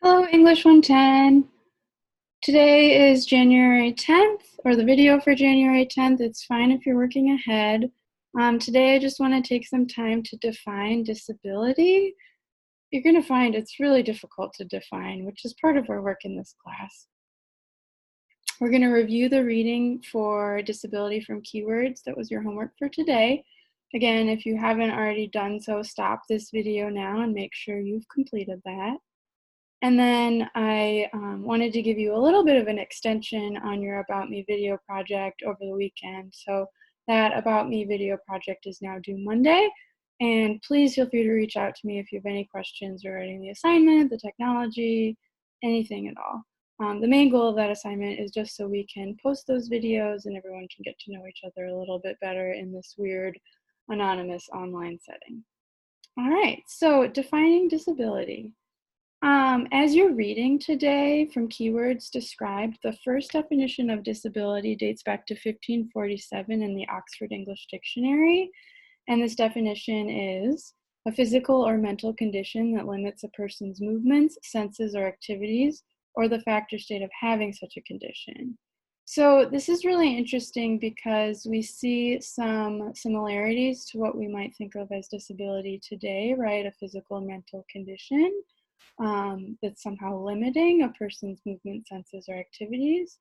Hello, English 110. Today is January 10th, or the video for January 10th. It's fine if you're working ahead. Today I just want to take some time to define disability. You're going to find it's really difficult to define, which is part of our work in this class. We're going to review the reading for disability from keywords. That was your homework for today. Again, if you haven't already done so, stop this video now and make sure you've completed that. And then I wanted to give you a little bit of an extension on your About Me video project over the weekend. So that About Me video project is now due Monday. And please feel free to reach out to me if you have any questions regarding the assignment, the technology, anything at all. The main goal of that assignment is just so we can post those videos and everyone can get to know each other a little bit better in this weird anonymous online setting. All right, so defining disability. As you're reading today from Keywords Described, the first definition of disability dates back to 1547 in the Oxford English Dictionary. And this definition is a physical or mental condition that limits a person's movements, senses, or activities, or the fact or state of having such a condition. So this is really interesting because we see some similarities to what we might think of as disability today, right? A physical and mental condition that's somehow limiting a person's movement, senses, or activities.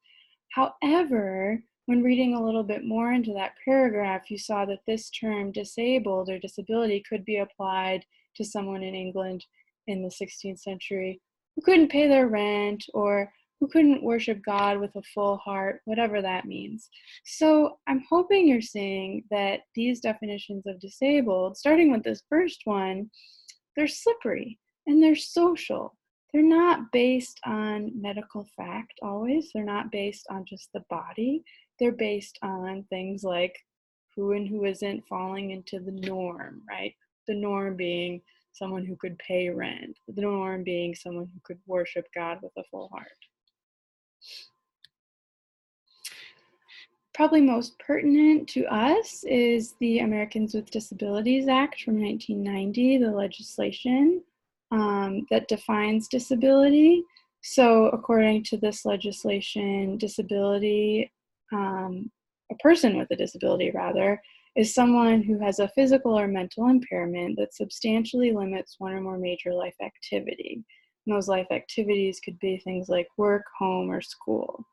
However, when reading a little bit more into that paragraph, you saw that this term disabled or disability could be applied to someone in England in the 16th century who couldn't pay their rent or who couldn't worship God with a full heart, whatever that means. So I'm hoping you're seeing that these definitions of disabled, starting with this first one, they're slippery and they're social. They're not based on medical fact always. They're not based on just the body. They're based on things like who and who isn't falling into the norm, right? The norm being someone who could pay rent. The norm being someone who could worship God with a full heart. Probably most pertinent to us is the Americans with Disabilities Act from 1990, the legislation that defines disability. So according to this legislation, disability, a person with a disability rather, is someone who has a physical or mental impairment that substantially limits one or more major life activity. And those life activities could be things like work, home, or school.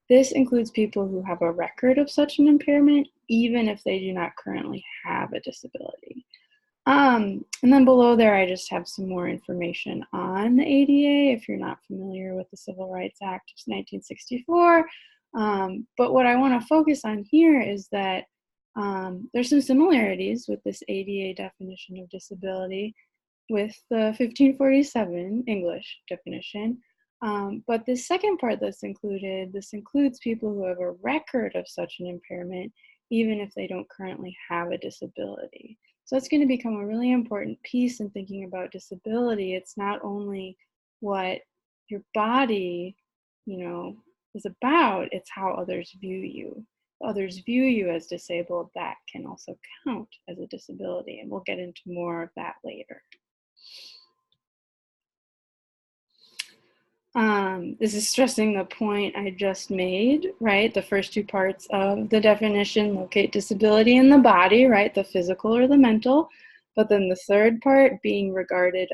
This includes people who have a record of such an impairment, even if they do not currently have a disability. And then below there, I just have some more information on the ADA, if you're not familiar with the Civil Rights Act of 1964. But what I want to focus on here is that there's some similarities with this ADA definition of disability with the 1547 English definition. But the second part that's included, this includes people who have a record of such an impairment, even if they don't currently have a disability. So it's going to become a really important piece in thinking about disability. It's not only what your body, is about, it's how others view you. If others view you as disabled, that can also count as a disability, and we'll get into more of that later. This is stressing the point I just made, right? The first two parts of the definition locate disability in the body, right? The physical or the mental. But then the third part, being regarded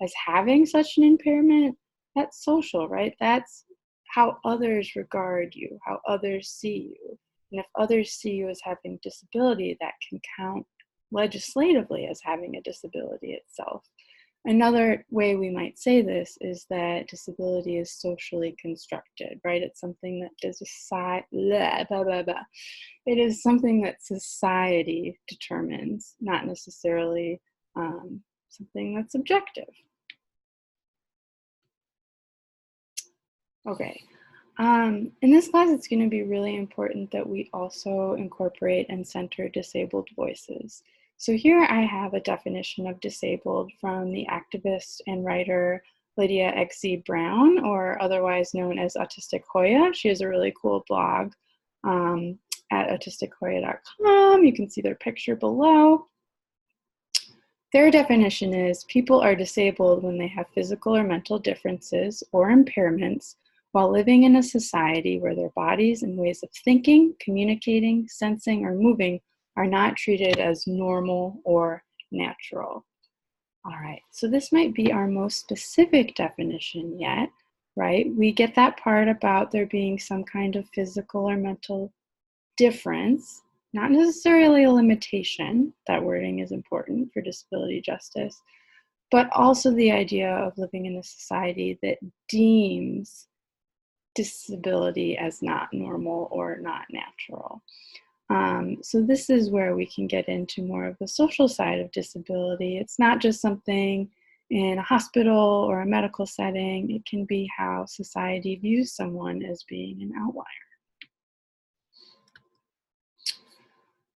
as having such an impairment, that's social, right? That's how others regard you, how others see you. And if others see you as having disability, that can count legislatively as having a disability itself. Another way we might say this is that disability is socially constructed, right? It's something that it is something that society determines, not necessarily something that's objective. Okay. In this class, it's going to be really important that we also incorporate and center disabled voices. So here I have a definition of disabled from the activist and writer Lydia Eggsy Brown, or otherwise known as Autistic Hoya. She has a really cool blog at autistichoya.com. You can see their picture below. Their definition is people are disabled when they have physical or mental differences or impairments while living in a society where their bodies and ways of thinking, communicating, sensing, or moving are not treated as normal or natural. All right, so this might be our most specific definition yet, right? We get that part about there being some kind of physical or mental difference, not necessarily a limitation. That wording is important for disability justice, but also the idea of living in a society that deems disability as not normal or not natural. So this is where we can get into more of the social side of disability. It's not just something in a hospital or a medical setting. It can be how society views someone as being an outlier.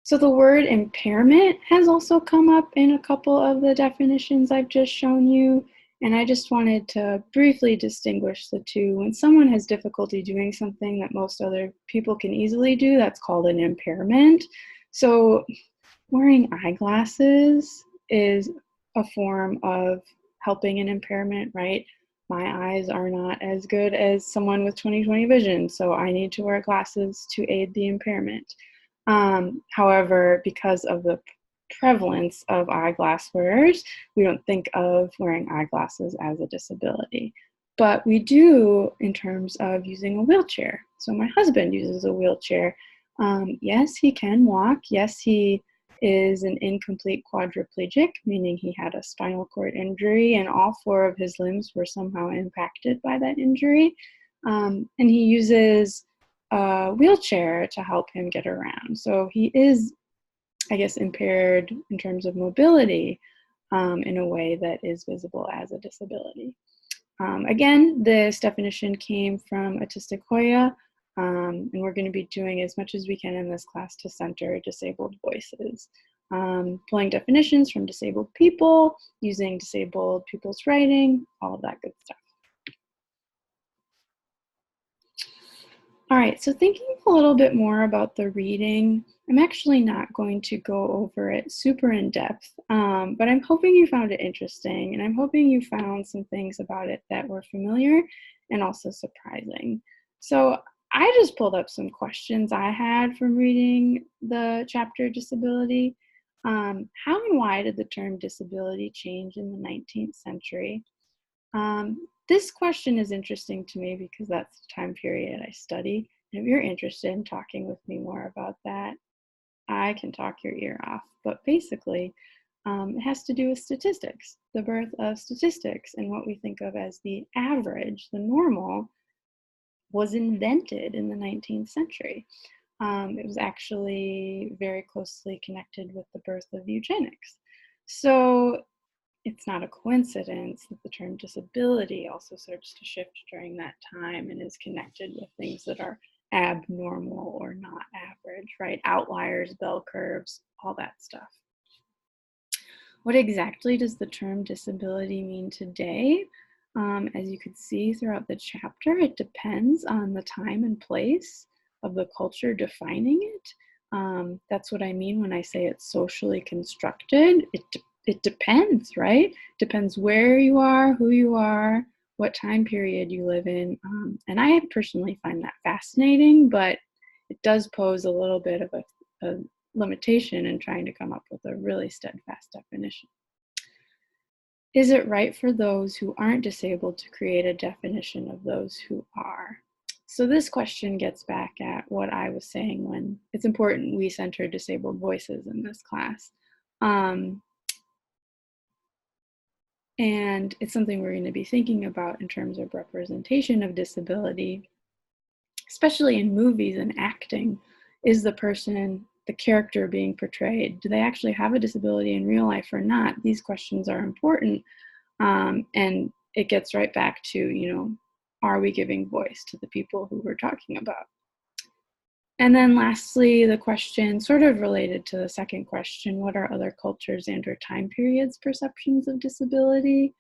So the word impairment has also come up in a couple of the definitions I've just shown you, and I just wanted to briefly distinguish the two. When someone has difficulty doing something that most other people can easily do, that's called an impairment. So wearing eyeglasses is a form of helping an impairment, right? My eyes are not as good as someone with 20/20 vision, so I need to wear glasses to aid the impairment. However, because of the prevalence of eyeglass wearers, we don't think of wearing eyeglasses as a disability. But we do in terms of using a wheelchair. So my husband uses a wheelchair. Yes, he can walk. Yes, he is an incomplete quadriplegic, meaning he had a spinal cord injury and all 4 of his limbs were somehow impacted by that injury. And he uses a wheelchair to help him get around. So he is, I guess, impaired in terms of mobility in a way that is visible as a disability. Again, this definition came from Autistic Hoya, and we're going to be doing as much as we can in this class to center disabled voices. Pulling definitions from disabled people, using disabled people's writing, all of that good stuff. All right, so thinking a little bit more about the reading, I'm actually not going to go over it super in depth, but I'm hoping you found it interesting, and I'm hoping you found some things about it that were familiar and also surprising. So I just pulled up some questions I had from reading the chapter disability. How and why did the term disability change in the 19th century? This question is interesting to me because that's the time period I study. And if you're interested in talking with me more about that, I can talk your ear off. But basically, it has to do with statistics, the birth of statistics, and what we think of as the average, the normal, was invented in the 19th century. It was actually very closely connected with the birth of eugenics. So it's not a coincidence that the term disability also starts to shift during that time and is connected with things that are abnormal or not average, right? Outliers, bell curves, all that stuff. What exactly does the term disability mean today? As you could see throughout the chapter, it depends on the time and place of the culture defining it. That's what I mean when I say it's socially constructed. It depends, right? Depends where you are, who you are, what time period you live in. And I personally find that fascinating, but it does pose a little bit of a limitation in trying to come up with a really steadfast definition. Is it right for those who aren't disabled to create a definition of those who are? So this question gets back at what I was saying when it's important we center disabled voices in this class. And it's something we're going to be thinking about in terms of representation of disability, especially in movies and acting. Is the person, the character being portrayed, do they actually have a disability in real life or not? These questions are important. And it gets right back to, are we giving voice to the people who we're talking about? And then lastly, the question sort of related to the second question, what are other cultures and or time periods perceptions of disability?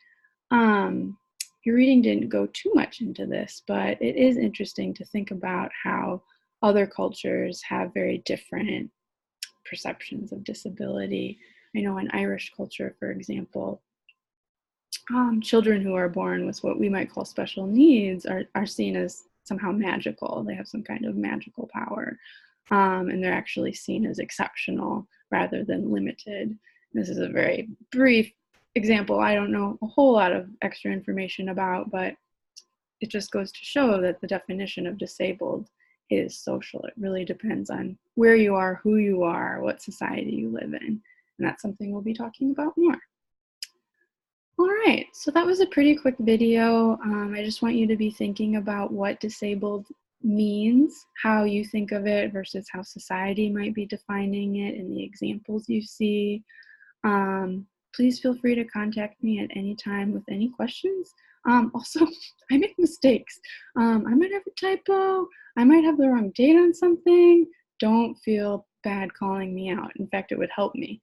Your reading didn't go too much into this, but it is interesting to think about how other cultures have very different perceptions of disability. I know in Irish culture, for example, children who are born with what we might call special needs are seen as somehow magical. They have some kind of magical power, and they're actually seen as exceptional rather than limited. This is a very brief example. I don't know a whole lot of extra information about, but it just goes to show that the definition of disabled is social. It really depends on where you are, who you are, what society you live in. And that's something we'll be talking about more. All right, so that was a pretty quick video. I just want you to be thinking about what disabled means, how you think of it versus how society might be defining it in the examples you see. Please feel free to contact me at any time with any questions. Also, I make mistakes. I might have a typo. I might have the wrong date on something. Don't feel bad calling me out. In fact, it would help me.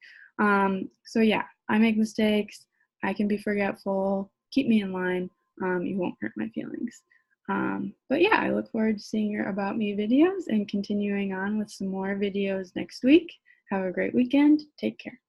So yeah, I make mistakes. I can be forgetful. Keep me in line. You won't hurt my feelings. But yeah, I look forward to seeing your About Me videos and continuing on with some more videos next week. Have a great weekend. Take care.